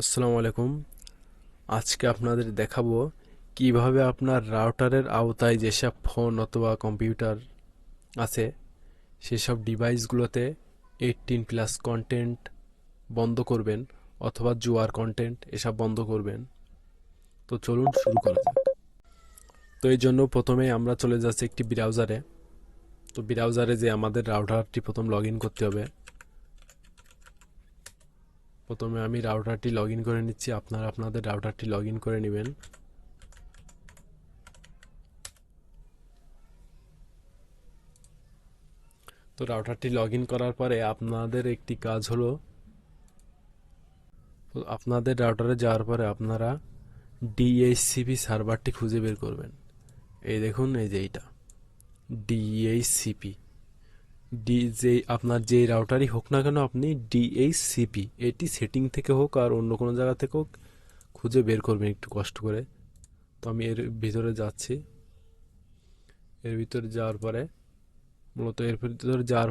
আসসালামু আলাইকুম। আজকে আপনাদের দেখাবো কিভাবে আপনার রাউটারের আওতায় যেসব ফোন অথবা কম্পিউটার আছে সেসব ডিভাইসগুলোতে 18+ কন্টেন্ট বন্ধ করবেন অথবা জুয়ার কন্টেন্ট এসব বন্ধ করবেন। তো চলুন শুরু করা যাক। তো এই জন্য প্রথমে আমরা চলে যাচ্ছি একটি ব্রাউজারে। তো ব্রাউজারে যে আমাদের রাউটারটি প্রথম লগ ইন করতে হবে। প্রথমে আমি রাউটারটি লগ ইন করে নিচ্ছি, আপনারা আপনাদের রাউটারটি লগ ইন করে নেবেন। তো রাউটারটি লগ ইন করার পরে আপনাদের একটি কাজ হলো, আপনাদের রাউটারে যাওয়ার পরে আপনারা ডিএইচসিপি সার্ভারটি খুঁজে বের করবেন। এই দেখুন, এই যে এইটা ডিএইচসিপি। যে আপনার যে রাউটারই হোক না কেন, আপনি ডিএইচসিপি এটি সেটিং থেকে হোক আর অন্য কোনো জায়গা থেকে হোক খুঁজে বের করবেন একটু কষ্ট করে। তো আমি এর ভিতরে যাচ্ছি। এর ভিতরে যাওয়ার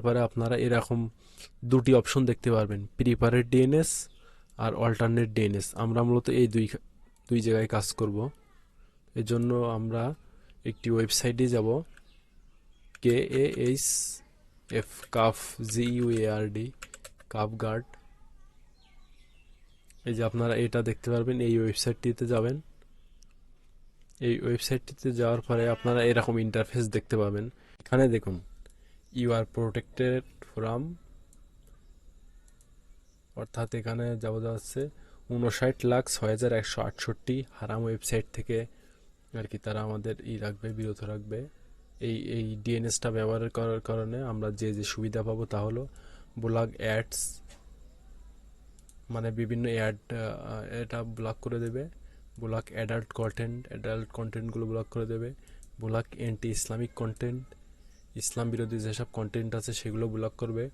পরে আপনারা এরকম দুটি অপশন দেখতে পারবেন, প্রিফারেড ডিএনএস আর অল্টারনেট ডিএনএস। আমরা মূলত এই দুই জায়গায় কাজ করব। এর জন্য আমরা একটি ওয়েবসাইটে যাব, KAHF Kahf GUARD Kahf guard. এই যে আপনারা এটা দেখতে পারবেন, এই ওয়েবসাইটটিতে যাবেন। এই ওয়েবসাইটটিতে যাওয়ার পরে আপনারা এরকম ইন্টারফেস দেখতে পাবেন। এখানে দেখুন, ইউ আর প্রোটেক্টেড ফ্রম, অর্থাৎ এখানে যাচ্ছে 59,06,168 হারাম ওয়েবসাইট থেকে আর কি তারা আমাদের রাখবে, বিরত রাখবে। এই ডিএনএসটা ব্যবহার করার কারণে আমরা যে সুবিধা পাবো তা হলো ব্লক অ্যাডস, মানে বিভিন্ন অ্যাড এটা ব্লক করে দেবে। ব্লক অ্যাডাল্ট কন্টেন্টগুলো ব্লক করে দেবে। ব্লক অ্যান্টি ইসলামিক কন্টেন্ট, ইসলাম বিরোধী যেসব কন্টেন্ট আছে সেগুলো ব্লক করবে।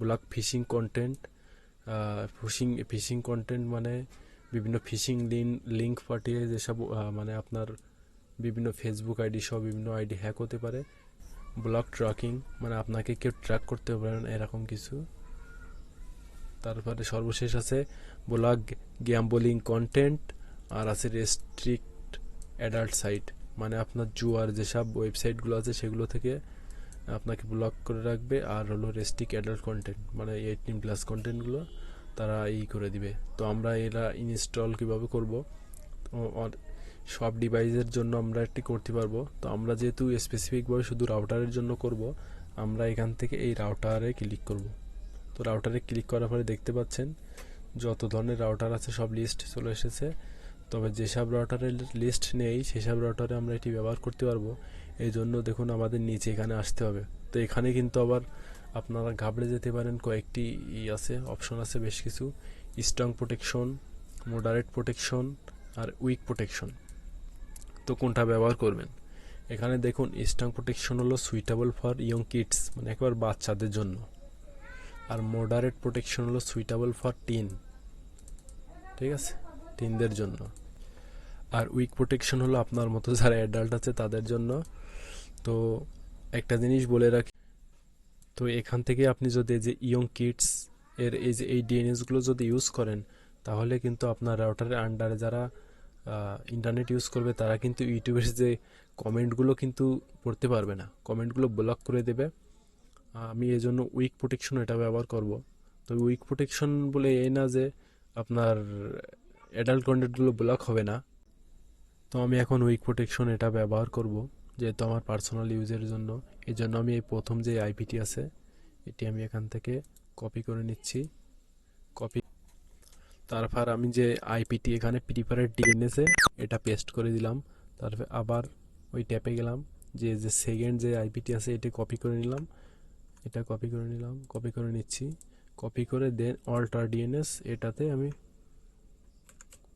Block phishing content, phishing content মানে বিভিন্ন ফিশিং লিঙ্ক পাঠিয়ে যেসব মানে আপনার বিভিন্ন ফেসবুক আইডি সহ বিভিন্ন আইডি হ্যাক হতে পারে। ব্লক ট্র্যাকিং মানে আপনাকে কেউ ট্র্যাক করতে পারে না, এরকম কিছু। তারপরে সর্বশেষ আছে ব্লক গ্যাম্বলিং কন্টেন্ট, আর আছে রেস্ট্রিক্ট অ্যাডাল্ট সাইট, মানে আপনার জুয়ার যেসব ওয়েবসাইটগুলো আছে সেগুলো থেকে আপনাকে ব্লক করে রাখবে। আর হলো রেস্ট্রিক্ট অ্যাডাল্ট কন্টেন্ট মানে 18+ কন্টেন্টগুলো তারা করে দিবে। তো আমরা এরা ইনস্টল কিভাবে করব, সব ডিভাইসের জন্য আমরা একটি করতে পারবো। তো আমরা যেহেতু স্পেসিফিকভাবে শুধু রাউটারের জন্য করব, আমরা এখান থেকে এই রাউটারে ক্লিক করব। তো রাউটারে ক্লিক করার পরে দেখতে পাচ্ছেন যত ধরনের রাউটার আছে সব লিস্ট চলে এসেছে। তবে যেসব রাউটারের লিস্ট নেই সেসব রাউটারে আমরা এটি ব্যবহার করতে পারবো। এই জন্য দেখুন আমাদের নিচে এখানে আসতে হবে। তো এখানে কিন্তু আবার আপনারা ঘাবড়ে যেতে পারেন, কয়েকটি অপশন আছে বেশ কিছু, স্ট্রং প্রোটেকশন, মডারেট প্রোটেকশন আর উইক প্রোটেকশন। তো কোনটা ব্যবহার করবেন? এখানে দেখুন, স্ট্রং প্রোটেকশন হলো সুইটেবল ফর ইয়ং কিডস, মানে একবার বাচ্চাদের জন্য। আর মডারেট প্রোটেকশন হলো সুইটেবল ফর টিন, ঠিক আছে, টিনদের জন্য। আর উইক প্রোটেকশন হলো আপনার মতো যারা অ্যাডাল্ট আছে তাদের জন্য। তো একটা জিনিস বলে রাখি, তো এখান থেকে আপনি যদি এই যে ইয়ং কিডস এর এই ডিএনএসগুলো যদি ইউজ করেন, তাহলে কিন্তু আপনার রাউটারের আন্ডারে যারা ইন্টারনেট ইউজ করবে তারা কিন্তু ইউটিউবের যে কমেন্টগুলো কিন্তু পড়তে পারবে না, কমেন্টগুলো ব্লক করে দেবে। আমি এই জন্য উইক প্রোটেকশন এটা ব্যবহার করব। তো উইক প্রোটেকশন বলে এই না যে আপনার অ্যাডাল্ট কন্টেন্টগুলো ব্লক হবে না। তো আমি এখন উইক প্রোটেকশন এটা ব্যবহার করব, যেহেতু আমার পার্সোনাল ইউজের জন্য। এই জন্য আমি এই প্রথম যে আইপিটি আছে এটি আমি এখান থেকে কপি করে নিচ্ছি। কপি, তারপর আমি যে আইপিটি এখানে প্রিফারেড ডিএনএসে এটা পেস্ট করে দিলাম। তারপর আবার ওই ট্যাপে গেলাম, যে সেকেন্ড যে আইপিটি আছে এটি কপি করে নিলাম। এটা কপি করে নিলাম, কপি করে নিচ্ছি। কপি করে দেন অল্টার ডিএনএস এটাতে আমি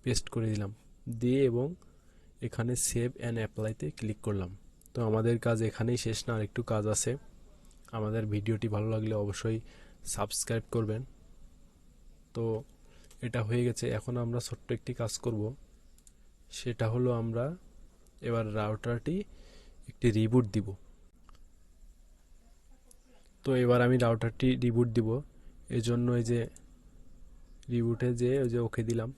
পেস্ট করে দিলাম, দিয়ে এবং এখানে সেভ অ্যান্ড অ্যাপ্লাইতে ক্লিক করলাম। তো আমাদের কাজ এখানেই শেষ না, আরেকটু কাজ আছে। আমাদের ভিডিওটি ভালো লাগলে অবশ্যই সাবস্ক্রাইব করবেন। তো এটা হয়ে গেছে, এখন আমরা ছোট্ট একটি কাজ করব, সেটা হলো আমরা এবার রাউটারটি একটি রিবুট দিব। তো এবার আমি রাউটারটি রিবুট দিব। এজন্য এই যে রিবুটে যে ওই যে ওকে দিলাম।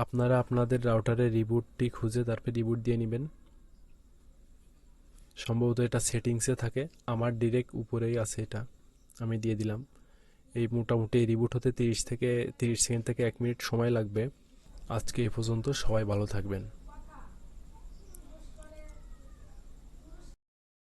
আপনারা আপনাদের রাউটারে রিবুটটি খুঁজে তারপরে রিবুট দিয়ে নেবেন। সম্ভবত এটা সেটিংসে থাকে, আমার ডিরেক্ট উপরেই আছে, এটা আমি দিয়ে দিলাম। এই মোটামুটি রিবুট হতে 30 সেকেন্ড থেকে 1 মিনিট সময় লাগবে। আজকে এ পর্যন্ত, সবাই ভালো থাকবেন।